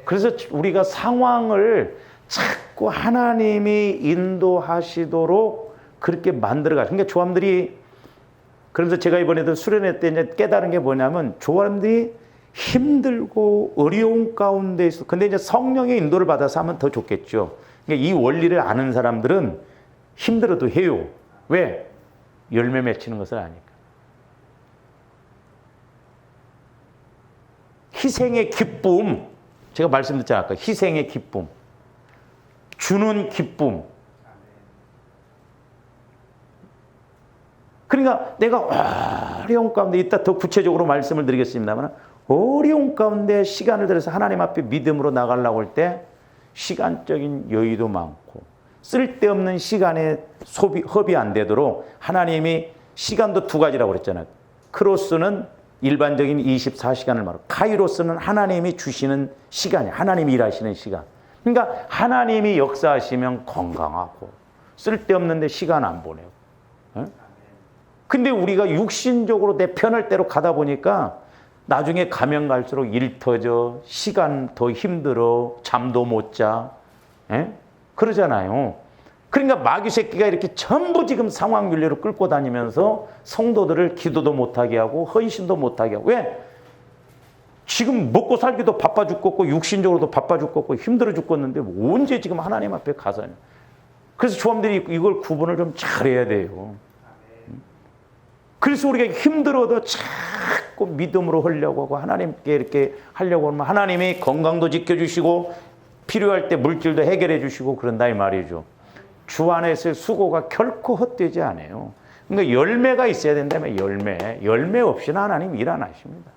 그래서 우리가 상황을 자꾸 하나님이 인도하시도록 그렇게 만들어가. 그러니까 조함들이 그래서 제가 이번에도 수련회 때 이제 깨달은 게 뭐냐면 조함들이 힘들고 어려운 가운데 있어. 근데 이제 성령의 인도를 받아서 하면 더 좋겠죠. 그러니까 이 원리를 아는 사람들은 힘들어도 해요. 왜? 열매 맺히는 것을 아니까. 희생의 기쁨. 제가 말씀드렸잖아요. 아까 희생의 기쁨. 주는 기쁨. 그러니까 내가 어려운 가운데 이따 더 구체적으로 말씀을 드리겠습니다만 어려운 가운데 시간을 들여서 하나님 앞에 믿음으로 나가려고 할 때 시간적인 여유도 많고 쓸데없는 시간에 허비 안 되도록 하나님이 시간도 두 가지라고 그랬잖아요. 크로스는 일반적인 24시간을 말하고 카이로스는 하나님이 주시는 시간이에요. 하나님이 일하시는 시간. 그러니까 하나님이 역사하시면 건강하고 쓸데없는데 시간 안 보내고. 근데 우리가 육신적으로 내 편할 대로 가다 보니까 나중에 가면 갈수록 일 터져, 시간 더 힘들어, 잠도 못 자. 그러잖아요. 그러니까 마귀 새끼가 이렇게 전부 지금 상황 윤리로 끌고 다니면서 성도들을 기도도 못하게 하고 헌신도 못하게 하고. 왜? 지금 먹고 살기도 바빠 죽겠고 육신적으로도 바빠 죽겠고 힘들어 죽겠는데 언제 지금 하나님 앞에 가서. 그래서 조함들이 이걸 구분을 좀 잘해야 돼요. 그래서 우리가 힘들어도 자꾸 믿음으로 하려고 하고 하나님께 이렇게 하려고 하면 하나님이 건강도 지켜주시고 필요할 때 물질도 해결해 주시고 그런다 이 말이죠. 주 안에서의 수고가 결코 헛되지 않아요. 그러니까 열매가 있어야 된다면 열매 없이는 하나님 일 안 하십니다.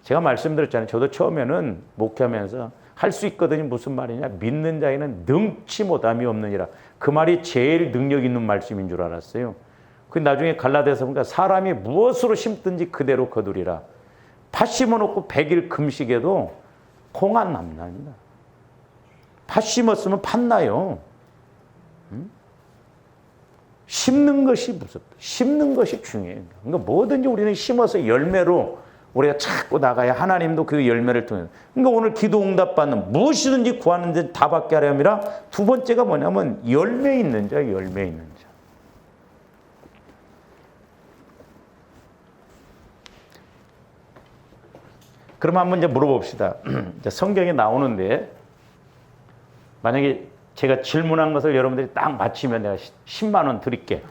제가 말씀드렸잖아요. 저도 처음에는 목회하면서 할 수 있거든요. 무슨 말이냐. 믿는 자에는 능치 못함이 없느니라. 그 말이 제일 능력 있는 말씀인 줄 알았어요. 그 나중에 갈라디아서 보니까 사람이 무엇으로 심든지 그대로 거두리라. 팥 심어놓고 100일 금식에도 콩 안 남납니다. 팥 심었으면 팥 나요. 심는 것이 무섭다. 심는 것이 중요해요. 그러니까 뭐든지 우리는 심어서 열매로 우리가 자꾸 나가야 하나님도 그 열매를 통해. 그러니까 오늘 기도 응답 받는 무엇이든지 구하는 데 다 받게 하려면 두 번째가 뭐냐면 열매 있는 자, 열매 있는 자. 그럼 한번 이제 물어봅시다. 이제 성경에 나오는데 만약에 제가 질문한 것을 여러분들이 딱 맞히면 내가 10만 원 드릴게.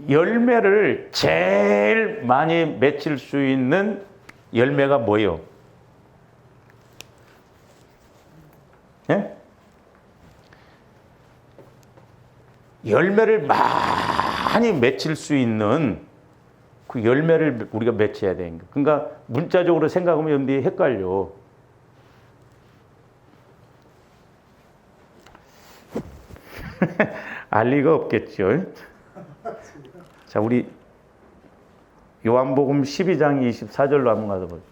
열매를 제일 많이 맺힐 수 있는 열매가 뭐예요? 예? 열매를 많이 맺힐 수 있는 그 열매를 우리가 맺혀야 되는 거예요. 그러니까 문자적으로 생각하면 여러분들이 헷갈려. 알 리가 없겠죠. 자, 우리 요한복음 12장 24절로 한번 가서 보죠.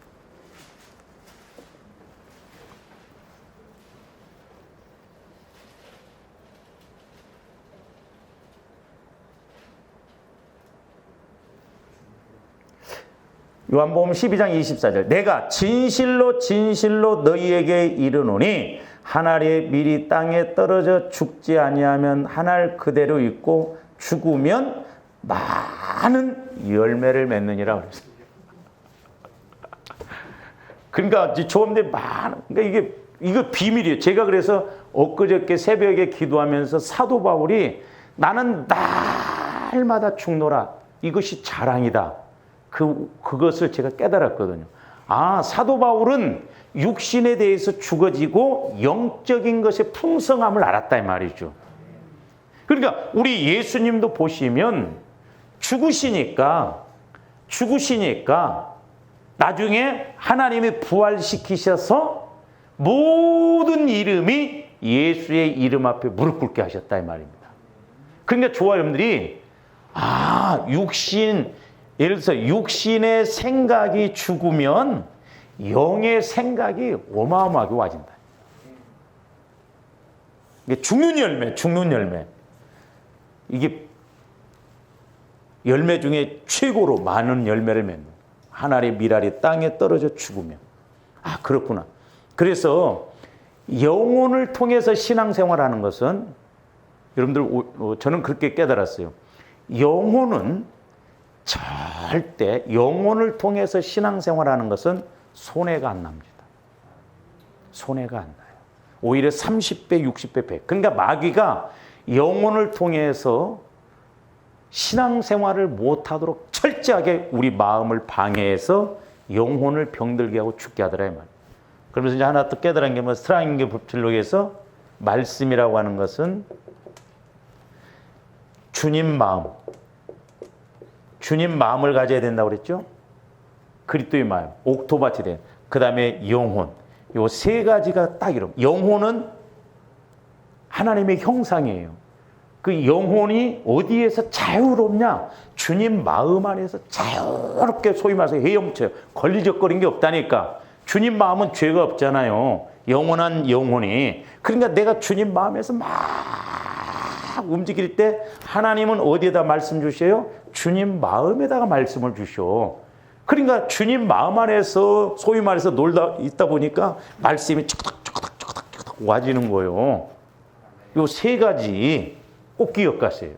요한복음 12장 24절. 내가 진실로 진실로 너희에게 이르노니 한 알이 미리 땅에 떨어져 죽지 아니하면 한 알 그대로 있고 죽으면 많은 열매를 맺느니라 그랬어요. 그러니까 조음들 그러니까 이거 비밀이에요. 제가 그래서 엊그저께 새벽에 기도하면서 사도 바울이 나는 날마다 죽노라. 이것이 자랑이다. 그것을 제가 깨달았거든요. 아, 사도 바울은 육신에 대해서 죽어지고 영적인 것의 풍성함을 알았다 이 말이죠. 그러니까 우리 예수님도 보시면 죽으시니까 나중에 하나님이 부활시키셔서 모든 이름이 예수의 이름 앞에 무릎 꿇게 하셨다 이 말입니다. 그러니까 좋아요, 여러분들이 예를 들어서 육신의 생각이 죽으면 영의 생각이 어마어마하게 와진다. 이게 죽는 열매. 이게 열매 중에 최고로 많은 열매를 맺는 한 알의 밀알이 땅에 떨어져 죽으면. 아, 그렇구나. 그래서 영혼을 통해서 신앙생활하는 것은 여러분들 저는 그렇게 깨달았어요. 영혼은 절대 영혼을 통해서 신앙생활하는 것은 손해가 안 납니다. 손해가 안 나요. 오히려 30배, 60배, 100. 그러니까 마귀가 영혼을 통해서 신앙생활을 못하도록 철저하게 우리 마음을 방해해서 영혼을 병들게 하고 죽게 하더라 이 말이에요. 그러면서 이제 하나 또 깨달은 게 뭐 스트라잉의 법칙록에서 말씀이라고 하는 것은 주님 마음을 가져야 된다고 그랬죠? 그리스도의 마음, 옥토밭이 된. 그 다음에 영혼. 요 세 가지가 딱 이런. 영혼은 하나님의 형상이에요. 그 영혼이 어디에서 자유롭냐? 주님 마음 안에서 자유롭게 소위 말해서 헤엄쳐요. 걸리적거린 게 없다니까. 주님 마음은 죄가 없잖아요. 영원한 영혼이. 그러니까 내가 주님 마음에서 막 움직일 때 하나님은 어디에다 말씀 주셔요? 주님 마음에다가 말씀을 주셔. 그러니까 주님 마음 안에서 소위 말해서 놀다 있다 보니까 말씀이 촉닥촉닥촉닥촉닥 와지는 거예요. 요 세 가지 꼭 기억하세요.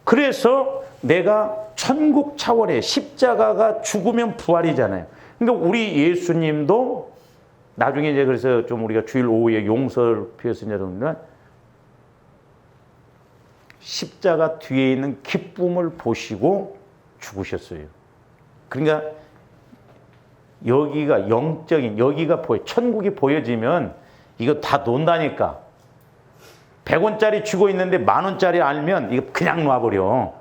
그래서 내가 천국 차원의 십자가가 죽으면 부활이잖아요. 그러니까 우리 예수님도 나중에 이제 그래서 좀 우리가 주일 오후에 용서를 표했으냐 그러면 십자가 뒤에 있는 기쁨을 보시고 죽으셨어요. 그러니까 여기가 영적인 여기가 천국이 보여지면 이거 다 논다니까. 100원짜리 주고 있는데 10,000원짜리 알면 이거 그냥 놔버려.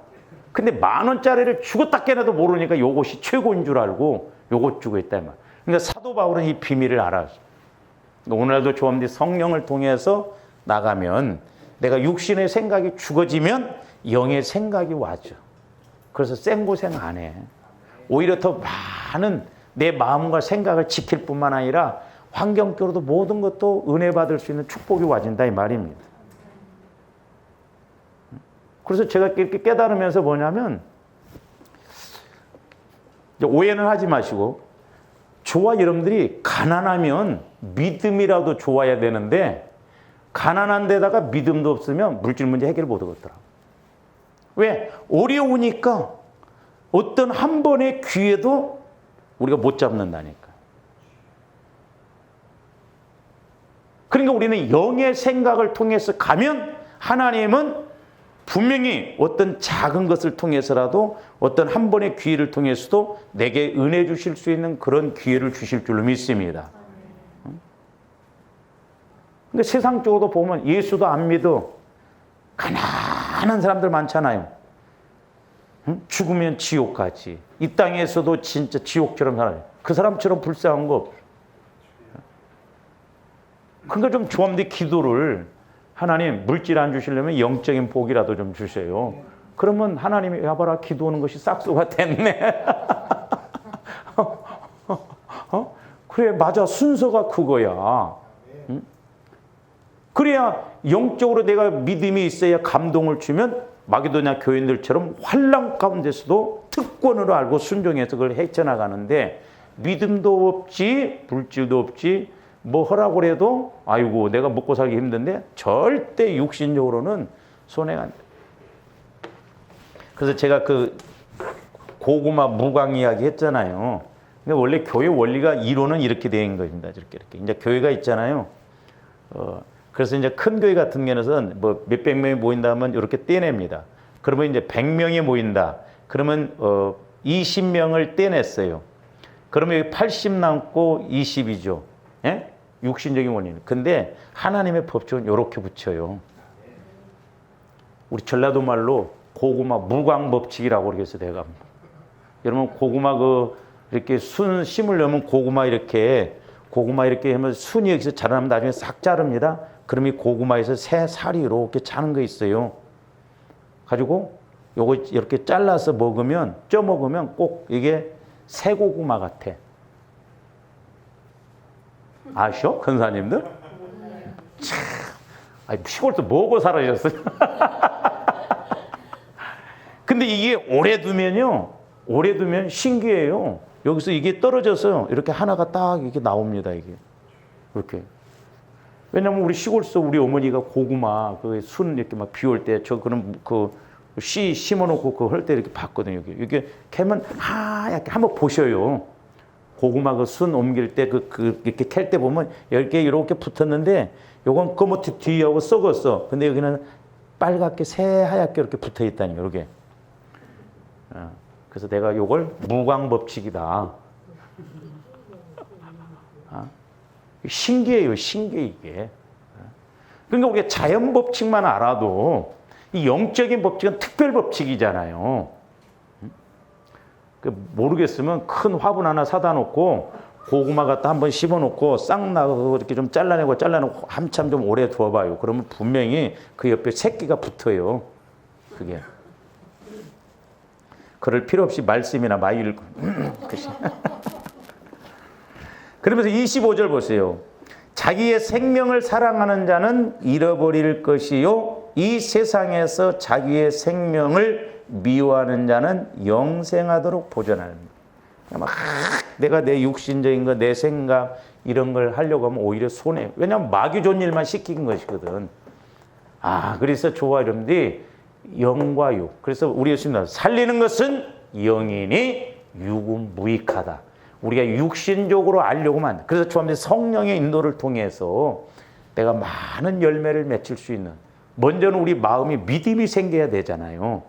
근데 10,000원짜리를 죽었다 깨나도 모르니까 요것이 최고인 줄 알고 요것 주고 있다 말. 그러니까 사도 바울은 이 비밀을 알았어. 오늘도 조합원들이 성령을 통해서 나가면 내가 육신의 생각이 죽어지면 영의 생각이 와죠. 그래서 생고생 안 해. 오히려 더 많은 내 마음과 생각을 지킬 뿐만 아니라 환경적으로도 모든 것도 은혜 받을 수 있는 축복이 와진다 이 말입니다. 그래서 제가 이렇게 깨달으면서 뭐냐면 오해는 하지 마시고 저와 여러분들이 가난하면 믿음이라도 좋아야 되는데 가난한 데다가 믿음도 없으면 물질 문제 해결 못 하겠더라. 왜? 어려우니까 어떤 한 번의 기회도 우리가 못 잡는다니까. 그러니까 우리는 영의 생각을 통해서 가면 하나님은 분명히 어떤 작은 것을 통해서라도 어떤 한 번의 기회를 통해서도 내게 은혜 주실 수 있는 그런 기회를 주실 줄로 믿습니다. 근데 세상적으로 보면 예수도 안 믿어. 가난한 사람들 많잖아요. 응? 죽으면 지옥 가지. 이 땅에서도 진짜 지옥처럼 살아요. 그 사람처럼 불쌍한 거 없어. 그러니까 좀 조합된 기도를 하나님 물질 안 주시려면 영적인 복이라도 좀 주세요. 그러면 하나님이 야봐라 기도하는 것이 싹수가 됐네. 그래 맞아 순서가 그거야. 응? 그래야 영적으로 내가 믿음이 있어야 감동을 주면 마게도냐 교인들처럼 환난 가운데서도 특권으로 알고 순종해서 그걸 헤쳐나가는데 믿음도 없지 물질도 없지 뭐 하라고 해도 아이고 내가 먹고 살기 힘든데 절대 육신적으로는 손해가 안 돼. 그래서 제가 그 고구마 무광 이야기 했잖아요. 근데 원래 교회 원리가 이론은 이렇게 된 겁니다. 이렇게 이제 교회가 있잖아요. 그래서 이제 큰 교회 같은 경우는 뭐 몇백 명이 모인다 하면 이렇게 떼냅니다. 그러면 이제 100명이 모인다. 그러면 20명을 떼냈어요. 그러면 여기 80 남고 20이죠. 예? 육신적인 원리는. 근데 하나님의 법칙은 이렇게 붙여요. 우리 전라도 말로 고구마 무광 법칙이라고 그러겠어 내가. 여러분 고구마 이렇게 순 심으려면 고구마 이렇게 하면 순이 여기서 자라나면 나중에 싹 자릅니다. 그럼 이 고구마에서 새 살이 이렇게 자는 거 있어요. 가지고 요거 이렇게 잘라서 쪄 먹으면 꼭 이게 새 고구마 같아. 아시오? 근사님들? 참, 시골도 뭐고 살아셨어요? 근데 이게 오래 두면 신기해요. 여기서 이게 떨어져서 이렇게 하나가 딱 이렇게 나옵니다. 이게 이렇게. 왜냐면 우리 시골 속 우리 어머니가 고구마 순 이렇게 막 비 올 때 그런 씨 심어놓고 할 때 이렇게 봤거든요. 이게 캐면 하얗게 한번 보셔요. 고구마 순 옮길 때 이렇게 캘 때 보면 이렇게 붙었는데 요건 거뭇이 뒤하고 썩었어. 근데 여기는 빨갛게 새하얗게 이렇게 붙어 있다니 이렇게. 그래서 내가 요걸 무광 법칙이다. 신기해요, 신기해 이게. 그러니까 우리가 자연 법칙만 알아도 이 영적인 법칙은 특별 법칙이잖아요. 모르겠으면 큰 화분 하나 사다 놓고 고구마 갖다 한번 씹어 놓고 싹 나고 이렇게 좀 잘라내고 한참 좀 오래 두어봐요. 그러면 분명히 그 옆에 새끼가 붙어요. 그게. 그럴 필요 없이 말씀이나 많이 읽고. 그러면서 25절 보세요. 자기의 생명을 사랑하는 자는 잃어버릴 것이요. 이 세상에서 자기의 생명을 미워하는 자는 영생하도록 보존하는 막 내가 내 육신적인 거, 내 생각 이런 걸 하려고 하면 오히려 손해. 왜냐하면 마귀 좋은 일만 시킨 것이거든. 그래서 좋아 이런데 영과 육. 그래서 우리 예수님 살리는 것은 영이니 육은 무익하다. 우리가 육신적으로 알려고만 한다. 그래서 주님의 성령의 인도를 통해서 내가 많은 열매를 맺힐 수 있는. 먼저는 우리 마음이 믿음이 생겨야 되잖아요.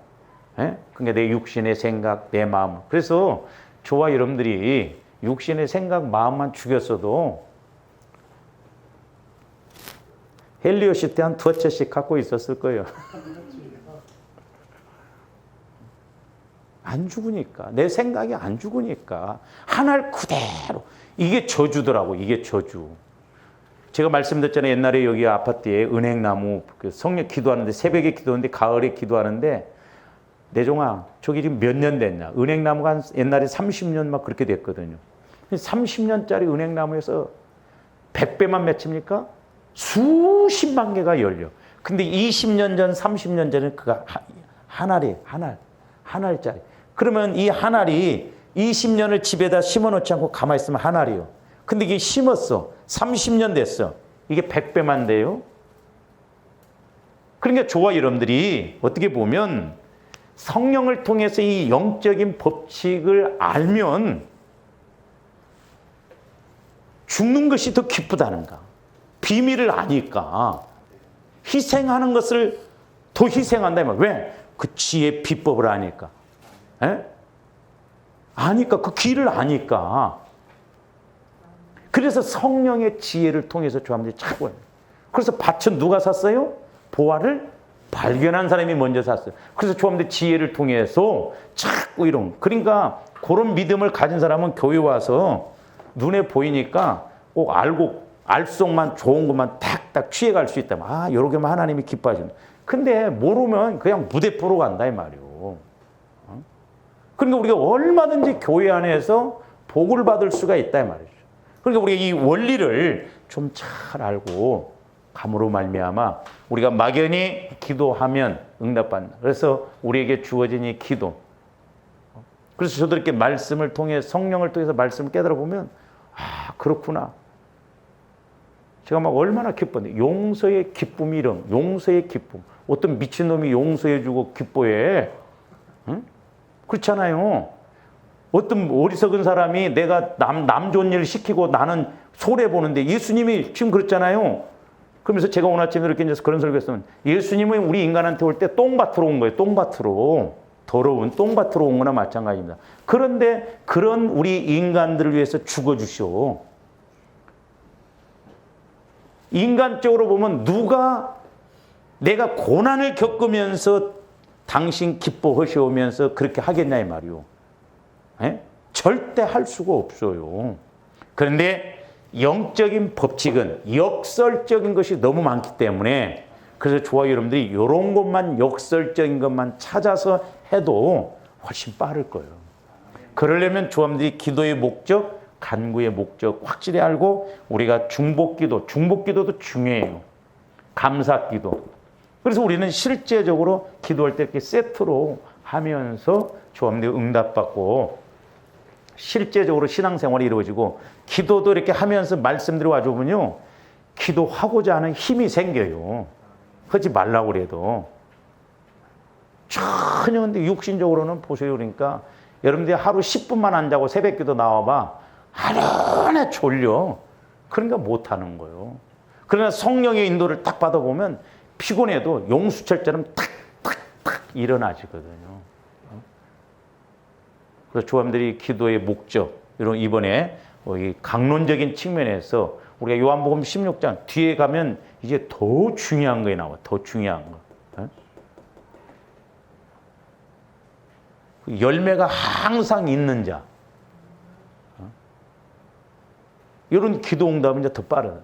예? 그러니까 내 육신의 생각, 내 마음. 그래서 저와 여러분들이 육신의 생각, 마음만 죽였어도 헬리오시 때 한 2채씩 갖고 있었을 거예요. 안 죽으니까. 내 생각이 안 죽으니까. 하나를 그대로. 이게 저주더라고. 이게 저주. 제가 말씀드렸잖아요. 옛날에 여기 아파트에 은행나무 성령 기도하는데 새벽에 기도하는데 가을에 기도하는데 내종아 저기 지금 몇 년 됐냐. 은행나무가 한 옛날에 30년 막 그렇게 됐거든요. 30년짜리 은행나무에서 100배만 맺힙니까? 수십만 개가 열려. 근데 20년 전 30년 전에 그가 한 알짜리. 그러면 이 한 알이 20년을 집에다 심어놓지 않고 가만히 있으면 한 알이요. 근데 이게 심었어. 30년 됐어. 이게 100배만 돼요. 그러니까 저와 여러분들이 어떻게 보면 성령을 통해서 이 영적인 법칙을 알면 죽는 것이 더 기쁘다는가. 비밀을 아니까 희생하는 것을 더 희생한다면 왜? 그 지혜의 비법을 아니까. 에? 아니까 그 길을 아니까. 그래서 성령의 지혜를 통해서 저함들이 찾고 그래서 밭은 누가 샀어요? 보화를 발견한 사람이 먼저 샀어요. 그래서 조합원들 지혜를 통해서 자꾸 이런, 그러니까 그런 믿음을 가진 사람은 교회 와서 눈에 보이니까 꼭 알고 알속만 좋은 것만 탁탁 취해갈 수 있다. 아, 여러 개만 하나님이 기뻐하시는. 근데 모르면 그냥 무대포로 간다 이 말이요. 그러니까 우리가 얼마든지 교회 안에서 복을 받을 수가 있다 이 말이죠. 그러니까 우리가 이 원리를 좀 잘 알고 감으로 말미암아 우리가 막연히 기도하면 응답받는다. 그래서 우리에게 주어진 이 기도. 그래서 저도 이렇게 말씀을 통해 성령을 통해서 말씀을 깨달아 보면 아, 그렇구나. 제가 막 얼마나 기뻤는데 용서의 기쁨이 이런 용서의 기쁨. 어떤 미친놈이 용서해주고 기뻐해. 응? 그렇잖아요. 어떤 어리석은 사람이 내가 남 좋은 일을 시키고 나는 손해보는데 예수님이 지금 그랬잖아요. 그러면서 제가 오늘 아침에 이렇게 이제 그런 설교했으면 예수님은 우리 인간한테 올 때 똥밭으로 온 거예요. 똥밭으로. 더러운 똥밭으로 온 거나 마찬가지입니다. 그런데 그런 우리 인간들을 위해서 죽어주시오. 인간적으로 보면 누가 내가 고난을 겪으면서 당신 기뻐하시오면서 그렇게 하겠냐 이 말이오. 에? 절대 할 수가 없어요. 그런데 영적인 법칙은 역설적인 것이 너무 많기 때문에 그래서 좋아요 여러분들이 이런 것만 역설적인 것만 찾아서 해도 훨씬 빠를 거예요. 그러려면 조합들이 기도의 목적, 간구의 목적 확실히 알고 우리가 중복기도도 중요해요. 감사기도. 그래서 우리는 실제적으로 기도할 때 이렇게 세트로 하면서 조합들이 응답받고 실제적으로 신앙생활이 이루어지고 기도도 이렇게 하면서 말씀들이 와주면요. 기도하고자 하는 힘이 생겨요. 하지 말라고 그래도. 전혀 근데 육신적으로는 보세요. 그러니까 여러분들이 하루 10분만 안 자고 새벽기도 나와봐. 하루나 졸려. 그러니까 못하는 거예요. 그러나 성령의 인도를 딱 받아보면 피곤해도 용수철처럼 탁탁탁 일어나지거든요. 그래서 조함들이 기도의 목적, 이번에 이 강론적인 측면에서 우리가 요한복음 16장 뒤에 가면 이제 더 중요한 거에 나와. 더 중요한 거. 열매가 항상 있는 자. 이런 기도 응답은 이제 더 빠르다.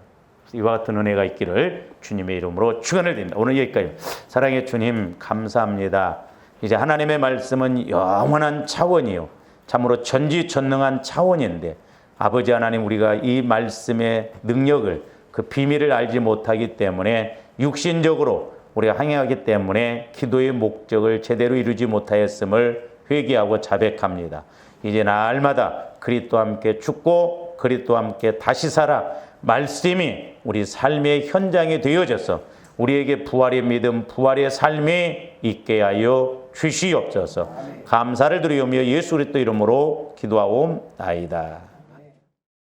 이와 같은 은혜가 있기를 주님의 이름으로 축원을 드립니다. 오늘 여기까지. 사랑의 주님 감사합니다. 이제 하나님의 말씀은 영원한 차원이요. 참으로 전지전능한 차원인데 아버지 하나님 우리가 이 말씀의 능력을 그 비밀을 알지 못하기 때문에 육신적으로 우리가 항해하기 때문에 기도의 목적을 제대로 이루지 못하였음을 회개하고 자백합니다. 이제 날마다 그리스도와 함께 죽고 그리스도와 함께 다시 살아 말씀이 우리 삶의 현장이 되어져서 우리에게 부활의 믿음, 부활의 삶이 있게 하여 주시옵소서. 감사를 드리오며 예수 그리스도 이름으로 기도하옵나이다.